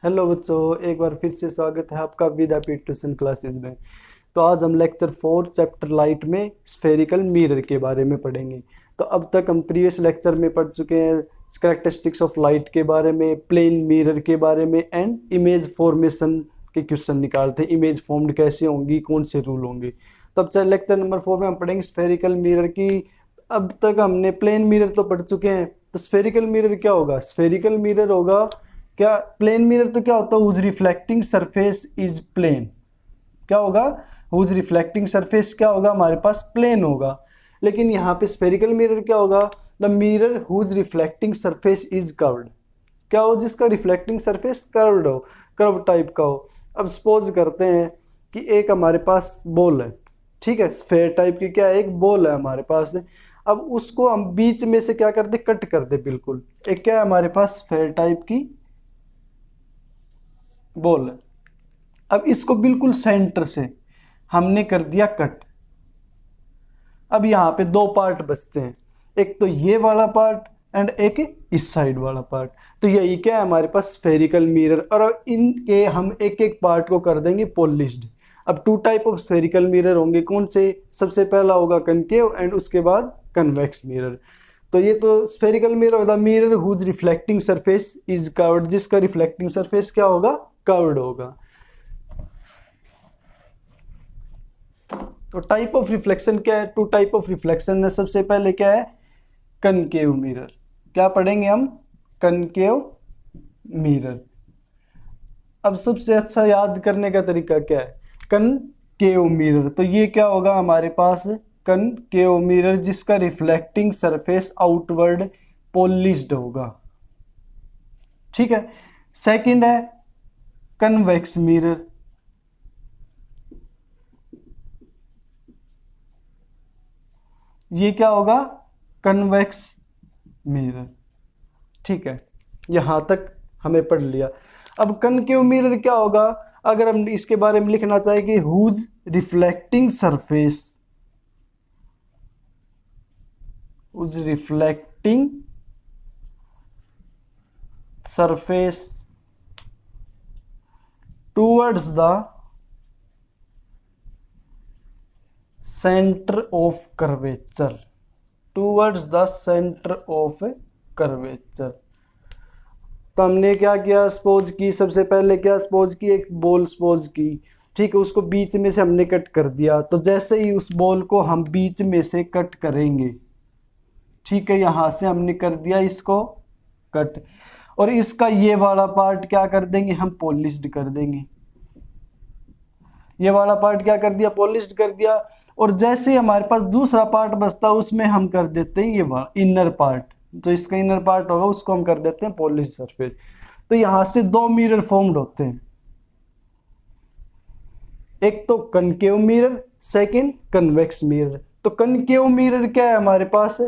Hello बच्चों, एक बार फिर से स्वागत है आपका विद्यापीठ ट्यूशन क्लासेस में। तो आज हम लेक्चर 4 चैप्टर लाइट में स्फेरिकल मिरर के बारे में पढ़ेंगे। तो अब तक हम प्रीवियस लेक्चर में पढ़ चुके हैं कैरेक्टरिस्टिक्स ऑफ लाइट के बारे में, प्लेन मिरर के बारे में एंड इमेज फॉर्मेशन के क्वेश्चन निकालते हैं। इमेज फॉर्म्ड कैसे होंगी, कौन से रूल होंगे। तब लेक्चर नंबर 4 में हम पढ़ेंगे स्फेरिकल मिरर की। अब तक हमने प्लेन मिरर तो पढ़ चुके हैं, तो स्फेरिकल मिरर क्या होगा। स्फेरिकल मिरर होगा क्या, प्लेन मिरर तो क्या होता है, whose reflecting surface is plane. क्या होगा, हुज रिफ्लेक्टिंग सरफेस क्या होगा, हमारे पास प्लेन होगा। लेकिन यहाँ पे स्फेरिकल मिरर क्या होगा, the mirror whose reflecting surface is curved. क्या हो, जिसका रिफ्लेक्टिंग सरफेस कर्व्ड हो, कर्व टाइप का हो। अब सपोज करते हैं कि एक हमारे पास बॉल है, ठीक है, स्फेयर टाइप की क्या है, एक बॉल है हमारे पास। अब उसको हम बीच में से क्या कर दे, कट कर दे बिल्कुल। एक क्या है हमारे पास, स्फेयर टाइप की बॉल है। अब इसको बिल्कुल सेंटर से हमने कर दिया कट। अब यहाँ पे दो पार्ट बचते हैं, एक तो ये वाला पार्ट एंड एक इस साइड वाला पार्ट। तो यही क्या है हमारे पास, स्फेरिकल मिरर। और इनके हम एक एक पार्ट को कर देंगे पॉलिश्ड। अब two type of spherical mirror होंगे, कौन से, सबसे पहला होगा कनकेव एंड उसके बाद कन्वेक्स मिरर। तो ये तो spherical mirror, the mirror whose reflecting surface is curved, जिसका रिफ्लेक्टिंग सरफेस क्या होगा, कर्व्ड होगा। तो टाइप ऑफ रिफ्लेक्शन क्या है, टू टाइप ऑफ रिफ्लेक्शन है। सबसे पहले क्या है, कनकेव मिरर। क्या पढ़ेंगे हम, कनकेव मिरर। अब सबसे अच्छा याद करने का तरीका क्या है, कनकेव मिरर। तो ये क्या होगा हमारे पास, कनकेव मिरर, जिसका रिफ्लेक्टिंग सरफेस आउटवर्ड पॉलिश्ड होगा, ठीक है। सेकंड है कन्वेक्स मिरर। ये क्या होगा, कन्वेक्स मिरर, ठीक है। यहां तक हमें पढ़ लिया। अब कनकेव मिरर क्या होगा, अगर हम इसके बारे में लिखना चाहें कि whose reflecting surface, whose reflecting surface towards the centre of curvature, towards the centre of curvature. तो हमने क्या किया, सपोज की, सबसे पहले क्या सपोज की, एक बॉल सपोज की, ठीक है, उसको बीच में से हमने कट कर दिया। तो जैसे ही उस बॉल को हम बीच में से कट करेंगे, ठीक है, यहां से हमने कर दिया इसको कट, और इसका ये वाला पार्ट क्या कर देंगे, हम पॉलिश्ड कर देंगे। ये वाला पार्ट क्या कर दिया, पॉलिश्ड कर दिया। और जैसे ही हमारे पास दूसरा पार्ट बचता है, उसमें हम कर देते हैं ये वाला इनर पार्ट, जो इसका इनर पार्ट होगा उसको हम कर देते हैं पॉलिश्ड सरफेस। तो यहां से दो मिरर फॉर्म्ड होते हैं, एक तो concave mirror, second convex mirror. तो कनकेव मिरर क्या है हमारे पास,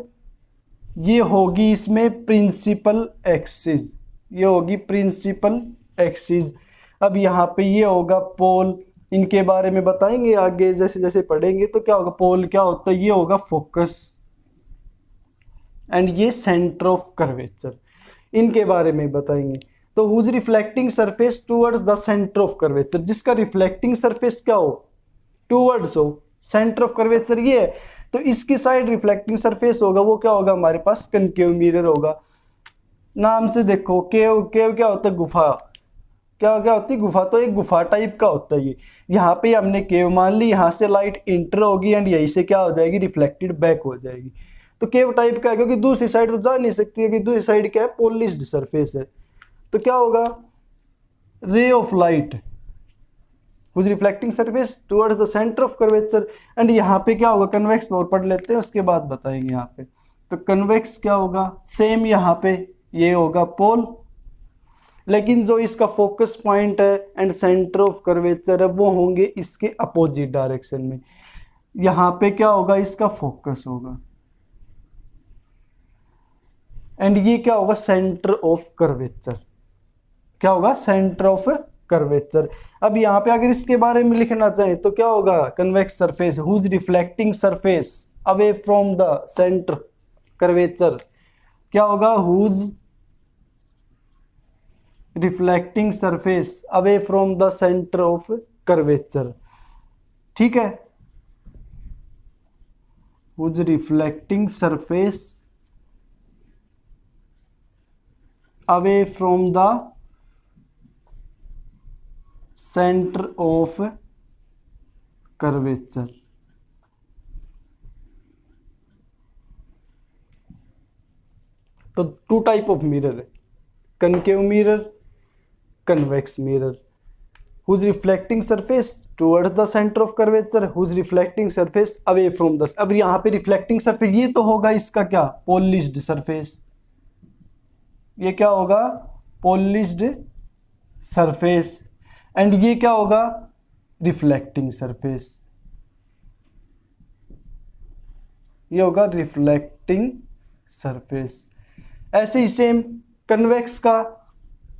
ये होगी इसमें प्रिंसिपल एक्सिस, ये होगी प्रिंसिपल एक्सिस। अब यहाँ पे ये होगा पोल, इनके बारे में बताएंगे आगे जैसे जैसे पढ़ेंगे। तो क्या होगा, पोल क्या होता है, ये होगा फोकस एंड ये सेंटर ऑफ कर्वेचर, इनके बारे में बताएंगे। तो whose reflecting surface towards the centre of curvature, जिसका रिफ्लेक्टिंग सरफेस क्या हो, टूवर्ड्स हो सेंटर ऑफ कर्वेचर ये है। तो इसकी साइड रिफ्लेक्टिंग सरफेस होगा, वो क्या होगा हमारे पास, कनकेव मिरर होगा। नाम से देखो, केव, केव क्या होता है, गुफा। क्या क्या होती है, गुफा। तो एक गुफा टाइप का होता है ये। यहाँ पे हमने केव मान ली, यहाँ से लाइट इंटर होगी एंड यहीं से क्या हो जाएगी, रिफ्लेक्टेड बैक हो जाएगी। तो केव टाइप का है, क्योंकि दूसरी साइड तो जा नहीं सकती है, कि दूसरी साइड क्या है, पॉलिश्ड सरफेस है। तो क्या होगा, ray of light whose reflecting surface towards the centre of curvature. And यहाँ पे क्या होगा, कन्वेक्स, और पढ़ लेते हैं उसके बाद बताएंगे यहाँ पे। तो कन्वेक्स क्या होगा, सेम यहाँ पे ये होगा पोल, लेकिन जो इसका फोकस पॉइंट है एंड सेंटर ऑफ कर्वेचर है वो होंगे इसके अपोजिट डायरेक्शन में। यहाँ पे क्या होगा, इसका फोकस होगा एंड ये क्या होगा, सेंटर ऑफ कर्वेचर। क्या होगा, सेंटर ऑफ कर्वेचर। अब यहाँ पे अगर इसके बारे में लिखना चाहें तो क्या होगा, convex surface whose reflecting surface away from the centre curvature, क्या होगा, whose reflecting surface away from the centre of curvature, ठीक है, whose reflecting surface away from the center of curvature। तो टू टाइप ऑफ मिरर है, concave mirror, convex mirror. whose reflecting surface towards the center of curvature, whose reflecting surface away from the। अब यहाँ पे reflecting surface ये तो होगा इसका क्या, पॉलिश्ड सरफेस, ये क्या होगा, पॉलिश्ड सरफेस, एंड ये क्या होगा, रिफ्लेक्टिंग सरफेस, ये होगा रिफ्लेक्टिंग सरफेस। ऐसे ही सेम कन्वेक्स का,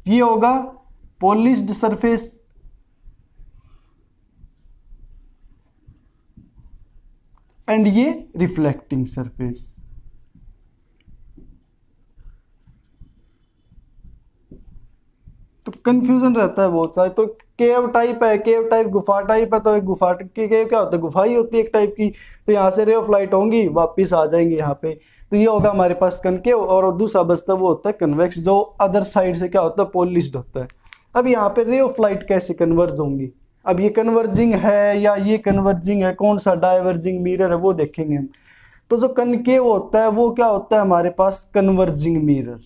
ये होगा पॉलिश्ड सरफेस एंड ये रिफ्लेक्टिंग सरफेस। तो कंफ्यूजन रहता है बहुत सारे। तो केव टाइप है, केव टाइप गुफा टाइप है, तो एक गुफा की केव क्या होता है, गुफा ही होती है एक टाइप की। तो यहाँ से रे ऑफ लाइट होंगी, वापिस आ जाएंगे यहाँ पे। तो ये होगा हमारे पास कनकेव, और दूसरा बचता वो होता है कन्वेक्स, जो अदर साइड से क्या होता है, पॉलिश्ड होता है। अब यहाँ पे रे ऑफ लाइट कैसे कन्वर्ज होंगी, अब ये कन्वर्जिंग है या ये कन्वर्जिंग है, कौन सा डाइवर्जिंग मिरर है वो देखेंगे हम। तो जो कनकेव होता है वो क्या होता है हमारे पास, कन्वर्जिंग मिरर।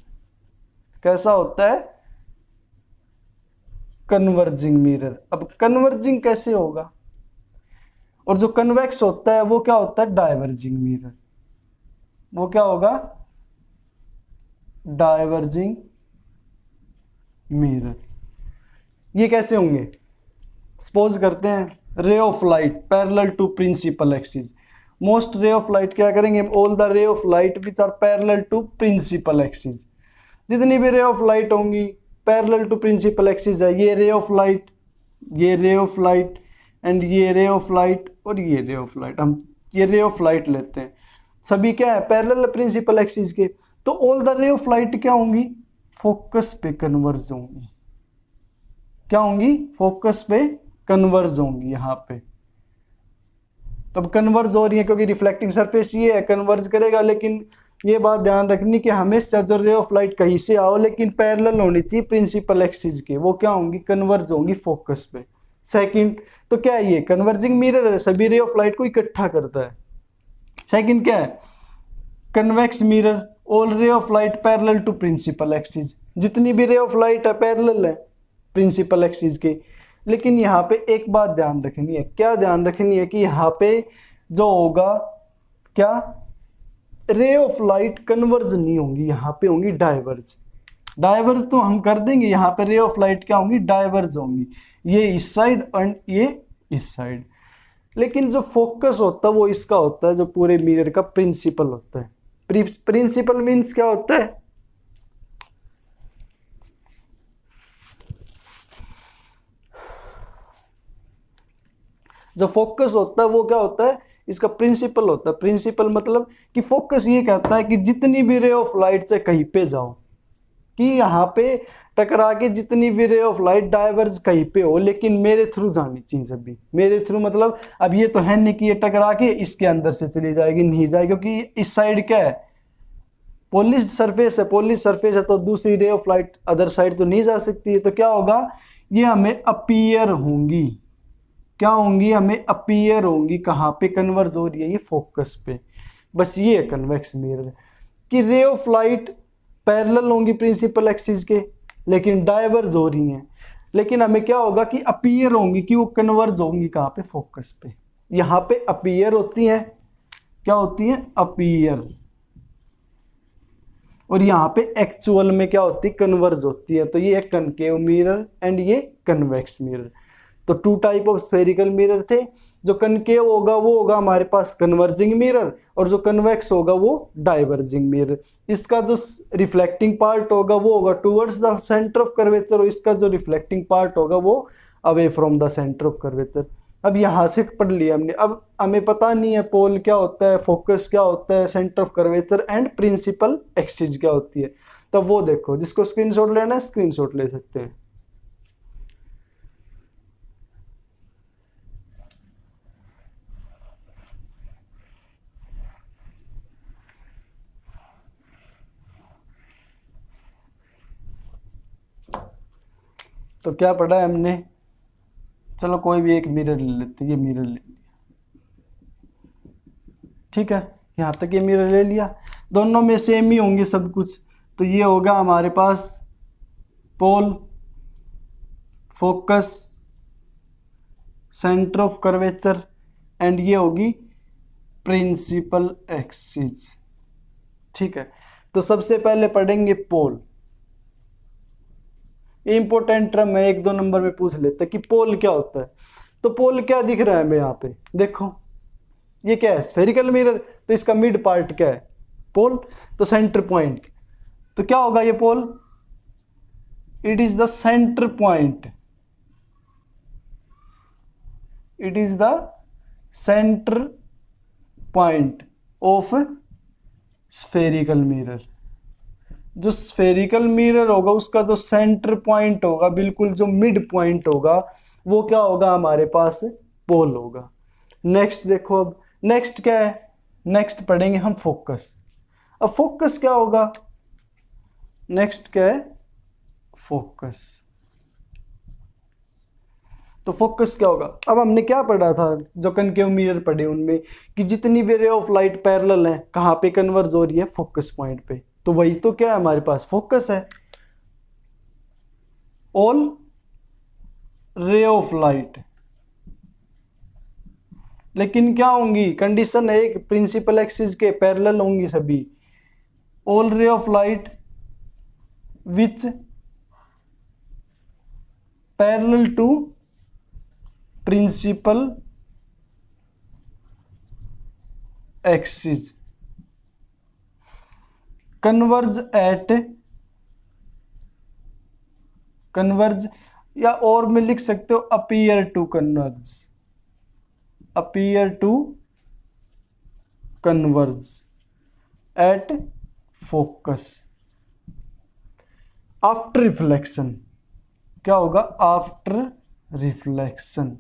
कैसा होता है, कन्वर्जिंग मिरर। अब कन्वर्जिंग कैसे होगा, और जो कन्वेक्स होता है वो क्या होता है, डाइवर्जिंग मिरर। वो क्या होगा, डाइवर्जिंग मिरर। ये कैसे होंगे, सपोज करते हैं ray of light parallel to principal axis. Most ray of light क्या करेंगे, all the ray of light which are parallel to principal axis. जितनी भी रे ऑफ लाइट होंगी पैरेलल टू प्रिंसिपल एक्सिस है, ये रे ऑफ लाइट, ये रे ऑफ लाइट, एंड ये रे ऑफ लाइट, और ये रे ऑफ लाइट। हम ये रे ऑफ लाइट लेते हैं, सभी क्या है, पैरेलल प्रिंसिपल एक्सिस के। तो all the ray of light क्या होंगी, फोकस पे कन्वर्ज होंगी। क्या होंगी, फोकस पे कन्वर्ज होंगी यहाँ पे। तो अब कन्वर्ज हो रही है क्योंकि रिफ्लेक्टिंग सरफेस ये है, कन्वर्ज करेगा। लेकिन ये बात ध्यान रखनी कि हमेशा जो रे ऑफ लाइट कहीं से आओ लेकिन पैरेलल होनी चाहिए प्रिंसिपल एक्सिस के, वो क्या होंगी, कन्वर्ज होंगी फोकस पे। सेकंड तो क्या है, ये कन्वर्जिंग मिरर है, सभी रे ऑफ लाइट को इकट्ठा करता है। सेकंड क्या है, convex mirror, all ray of light parallel to principal axis. जितनी भी रे ऑफ लाइट है पैरेलल है प्रिंसिपल एक्सिस के। लेकिन यहाँ पे एक बात ध्यान रखनी है, क्या ध्यान रखनी है कि यहाँ पे जो होगा क्या, रे ऑफ लाइट कन्वर्ज नहीं होंगी, यहाँ पे होंगी डाइवर्ज। डाइवर्ज तो हम कर देंगे, यहाँ पे रे ऑफ लाइट क्या होंगी, डाइवर्ज होंगी, ये इस साइड एंड ये इस साइड। लेकिन जो फोकस होता है वो इसका होता है, जो पूरे मिरर का प्रिंसिपल होता है। प्रिंसिपल मीन्स क्या होता है, जो फोकस होता है वो क्या होता है, इसका प्रिंसिपल होता है। प्रिंसिपल मतलब कि फोकस ये कहता है कि जितनी भी रे ऑफ लाइट से कहीं पे जाओ, कि यहाँ पे टकरा के जितनी भी रे ऑफ लाइट डाइवर्ज कहीं पे हो, लेकिन मेरे थ्रू जानी चाहिए सभी। मेरे थ्रू मतलब अब ये तो है नहीं कि ये टकरा के इसके अंदर से चली जाएगी, नहीं जाएगी, क्योंकि इस साइड क्या है, पॉलिश्ड सरफेस है। पॉलिश सरफेस है तो दूसरी रे ऑफ लाइट अदर साइड तो नहीं जा सकती है। तो क्या होगा, ये हमें अपीयर होंगी, क्या होंगी, हमें अपीयर होंगी। कहाँ पे कन्वर्ज हो रही है, ये फोकस पे। बस ये कन्वेक्स मिरर कि रे ऑफ लाइट पैरेलल होंगी प्रिंसिपल एक्सिस के लेकिन डाइवर्ज हो रही हैं। लेकिन हमें क्या होगा कि अपीयर होंगी, कि वो कन्वर्ज होंगी कहाँ पे, फोकस पे। यहाँ पे अपीयर होती हैं, क्या होती हैं, अपीयर। और यहाँ पे एक्चुअल में क्या होती है, कन्वर्ज होती है। तो ये एक कनकेव मिरर एंड ये कन्वेक्स मिरर। तो two type of spherical mirror थे। जो कनकेव होगा वो होगा हमारे पास कन्वर्जिंग मिरर, और जो कन्वेक्स होगा वो डाइवर्जिंग मिरर। इसका जो रिफ्लेक्टिंग पार्ट होगा वो होगा towards the centre of curvature, और इसका जो रिफ्लेक्टिंग पार्ट होगा वो away from the centre of curvature. अब यहाँ से पढ़ लिया हमने। अब हमें पता नहीं है पोल क्या होता है, फोकस क्या होता है, centre of curvature and principal axis क्या होती है। तो वो देखो, जिसको स्क्रीनशॉट लेना है स्क्रीनशॉट ले सकते हैं। तो क्या पढ़ा है हमने, चलो कोई भी एक मिरर ले लेते हैं, ये मिरर ले लिया, ठीक है, यहाँ तक ये मिरर ले लिया, दोनों में सेम ही होंगे सब कुछ। तो ये होगा हमारे पास pole, focus, centre of curvature, and ये होगी प्रिंसिपल एक्सिस, ठीक है। तो सबसे पहले पढ़ेंगे पोल। इंपॉर्टेंट टर्म है, 1-2 नंबर में पूछ लेते हैं कि पोल क्या होता है। तो पोल क्या दिख रहा है हमें यहाँ पे, देखो ये क्या है, स्फेरिकल मिरर, तो इसका मिड पार्ट क्या है, पोल, तो सेंटर पॉइंट। तो क्या होगा ये pole, it is the centre point, it is the centre point of spherical mirror. जो स्फेरिकल मिरर होगा उसका जो सेंटर पॉइंट होगा, बिल्कुल जो मिड पॉइंट होगा, वो क्या होगा हमारे पास, पोल होगा। नेक्स्ट देखो, अब नेक्स्ट क्या है, नेक्स्ट पढ़ेंगे हम फोकस। अब फोकस क्या होगा, नेक्स्ट क्या है, फोकस। तो फोकस क्या होगा, अब हमने क्या पढ़ा था, जो कनकेव मिरर पढ़े उनमें, कि जितनी भी रे ऑफ लाइट पैरेलल है कहाँ पे कन्वर्ज हो रही है, फोकस पॉइंट पे। तो वही तो क्या है हमारे पास, फोकस है। ऑल रे ऑफ लाइट, लेकिन क्या होंगी, कंडीशन है एक, प्रिंसिपल एक्सिस के पैरेलल होंगी सभी। All ray of light which parallel to principal axis converge at, converge, या और में लिख सकते हो appear to converge, appear to converge at focus after reflection. क्या होगा, आफ्टर रिफ्लेक्शन।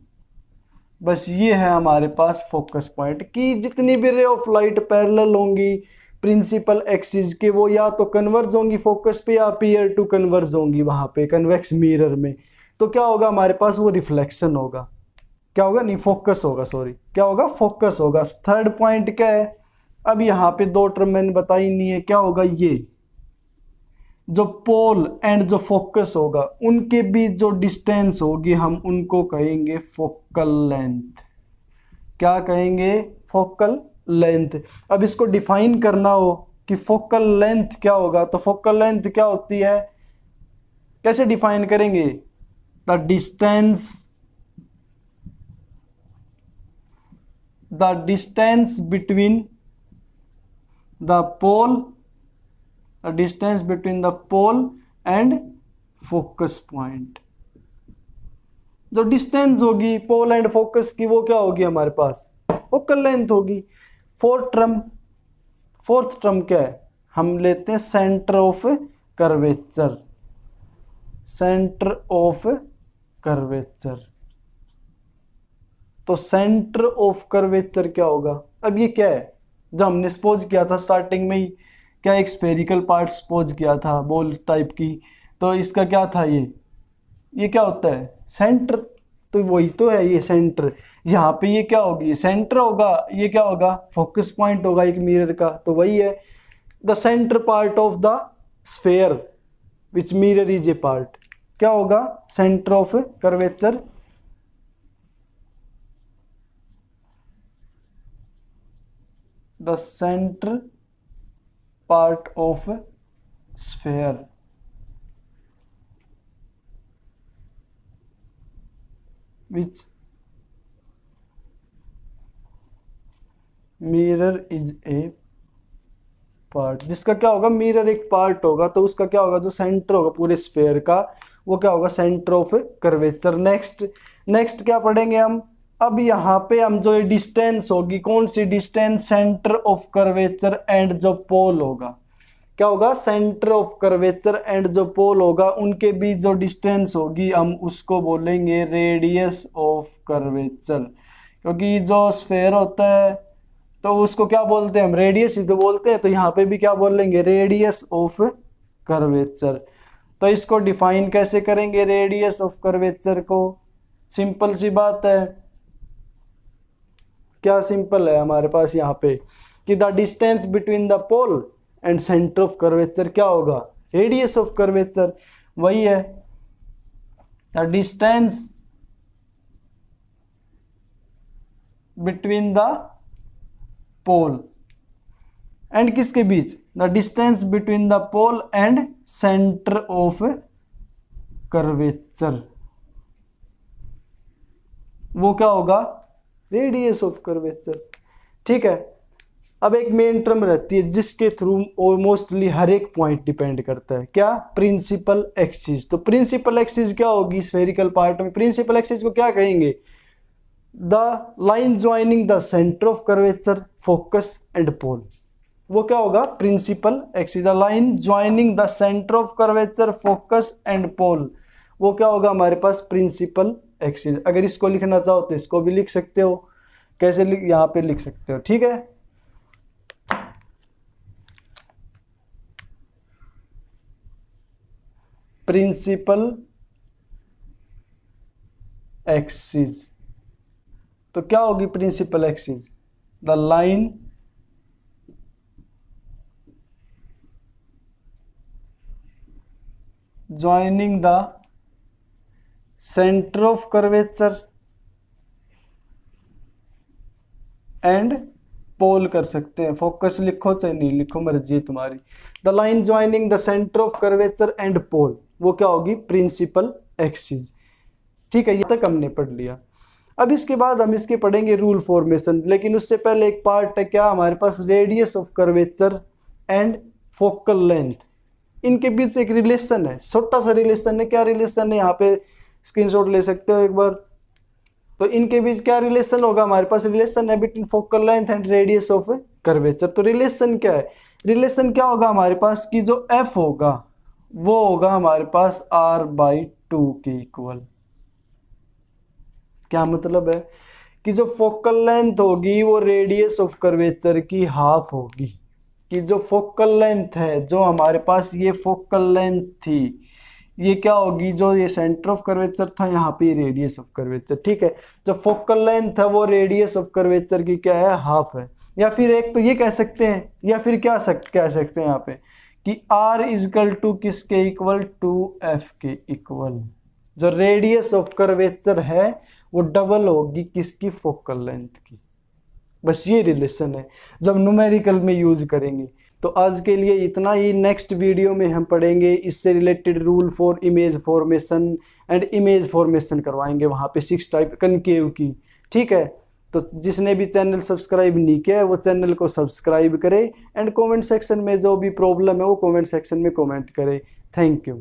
बस ये है हमारे पास फोकस पॉइंट, कि जितनी भी रे ऑफ लाइट पैरेलल होंगी प्रिंसिपल एक्सिस के, वो या तो कन्वर्ज होंगी फोकस पे या अपीयर टू कन्वर्ज होंगी वहां पे कन्वेक्स मिरर में। तो क्या होगा हमारे पास, वो रिफ्लेक्शन होगा। क्या होगा, नहीं फोकस होगा, सॉरी, क्या होगा, फोकस होगा। थर्ड पॉइंट क्या है, अब यहाँ पे 2 टर्म मैंने बताई नहीं है, क्या होगा, ये जो पोल एंड जो फोकस होगा उनके बीच जो डिस्टेंस होगी हम उनको कहेंगे फोकल लेंथ। क्या कहेंगे, फोकल लेंथ। अब इसको डिफाइन करना हो कि फोकल लेंथ क्या होगा, तो फोकल लेंथ क्या होती है, कैसे डिफाइन करेंगे, the distance between the pole, distance between the pole and focus point. जो डिस्टेंस होगी पोल एंड फोकस की, वो क्या होगी हमारे पास, फोकल लेंथ होगी। फोर्थ टर्म क्या है, हम लेते हैं centre of curvature, centre of curvature. तो सेंटर ऑफ कर्वेचर क्या होगा, अब ये क्या है, जो हमने सपोज किया था स्टार्टिंग में ही, क्या एक स्फेरिकल पार्ट सपोज किया था बॉल टाइप की, तो इसका क्या था, ये क्या होता है, सेंटर। तो वही तो है ये सेंटर, यहाँ पे ये क्या होगी, सेंटर होगा, ये क्या होगा, फोकस पॉइंट होगा एक मिरर का। तो वही है, the centre part of the sphere which mirror is a part. क्या होगा, centre of curvature, the centre part of sphere which mirror is a part। जिसका क्या होगा, मिरर एक पार्ट होगा, तो उसका क्या होगा, जो सेंटर होगा पूरे स्फेयर का, वो क्या होगा, सेंटर ऑफ कर्वेचर। नेक्स्ट क्या पढ़ेंगे हम, अब यहाँ पे हम जो डिस्टेंस होगी, कौन सी distance, centre of curvature and जो पोल होगा, क्या होगा, सेंटर ऑफ कर्वेचर एंड जो पोल होगा उनके बीच जो डिस्टेंस होगी हम उसको बोलेंगे रेडियस ऑफ कर्वेचर। क्योंकि जो स्फेयर होता है तो उसको क्या बोलते हैं हम, रेडियस ही तो बोलते हैं, तो यहाँ पे भी क्या बोलेंगे, रेडियस ऑफ कर्वेचर। तो इसको डिफाइन कैसे करेंगे रेडियस ऑफ कर्वेचर को, सिंपल सी बात है, क्या सिंपल है हमारे पास यहाँ पे कि the distance between the pole and centre of curvature क्या होगा, रेडियस ऑफ कर्वेचर, वही है the distance between the pole and किसके बीच, the distance between the pole and centre of curvature, वो क्या होगा, रेडियस ऑफ कर्वेचर। ठीक है, अब एक मेन टर्म रहती है जिसके थ्रू मोस्टली हर एक पॉइंट डिपेंड करता है, क्या, प्रिंसिपल एक्सिस। तो प्रिंसिपल एक्सिस क्या होगी स्फेरिकल पार्ट में, प्रिंसिपल एक्सिस को क्या कहेंगे, the line joining the centre of curvature, focus and pole, वो क्या होगा, principal axis. The line joining the centre of curvature, focus and pole, वो क्या होगा हमारे पास, प्रिंसिपल एक्सिस। अगर इसको लिखना चाहो तो इसको भी लिख सकते हो, कैसे यहाँ पे लिख सकते हो, ठीक है। प्रिंसिपल एक्सिस, तो क्या होगी principal axis, the line joining the centre of curvature and pole कर सकते हैं, फोकस लिखो चाहे नहीं लिखो मर्जी है तुम्हारी। The line joining the centre of curvature and pole, वो क्या होगी, प्रिंसिपल एक्सिस। ठीक है, ये तक हमने पढ़ लिया। अब इसके बाद हम इसके पढ़ेंगे रूल फॉर्मेशन, लेकिन उससे पहले एक पार्ट है क्या हमारे पास, radius of curvature and focal length, इनके बीच एक रिलेशन है, छोटा सा रिलेशन है। क्या रिलेशन है, यहाँ पे स्क्रीनशॉट ले सकते हो एक बार। तो इनके बीच क्या रिलेशन होगा हमारे पास, रिलेशन है between focal length and radius of curvature. तो रिलेशन क्या है, रिलेशन क्या होगा हमारे पास कि जो एफ होगा वो होगा हमारे पास r/2 के इक्वल। क्या मतलब है कि जो फोकल लेंथ होगी वो रेडियस ऑफ कर्वेचर की हाफ होगी, कि जो फोकल लेंथ है, जो हमारे पास ये फोकल लेंथ थी, ये क्या होगी, जो ये सेंटर ऑफ कर्वेचर था यहाँ पे रेडियस ऑफ कर्वेचर। ठीक है, जो फोकल लेंथ है वो रेडियस ऑफ कर्वेचर की क्या है, हाफ है। या फिर एक तो ये कह सकते हैं, या फिर क्या कह सकते हैं यहाँ पे कि r इजकल टू किसके इक्वल, टू f के इक्वल। जो रेडियस ऑफ कर्वेचर है वो डबल होगी किसकी, फोकल लेंथ की। बस ये रिलेशन है जब न्यूमेरिकल में यूज करेंगे। तो आज के लिए इतना ही, नेक्स्ट वीडियो में हम पढ़ेंगे इससे related rule for image formation and image formation करवाएंगे वहाँ पे 6 टाइप कनकेव की। ठीक है, तो जिसने भी चैनल सब्सक्राइब नहीं किया है वो चैनल को सब्सक्राइब करे एंड कमेंट सेक्शन में जो भी प्रॉब्लम है वो कमेंट सेक्शन में कमेंट करे। Thank you.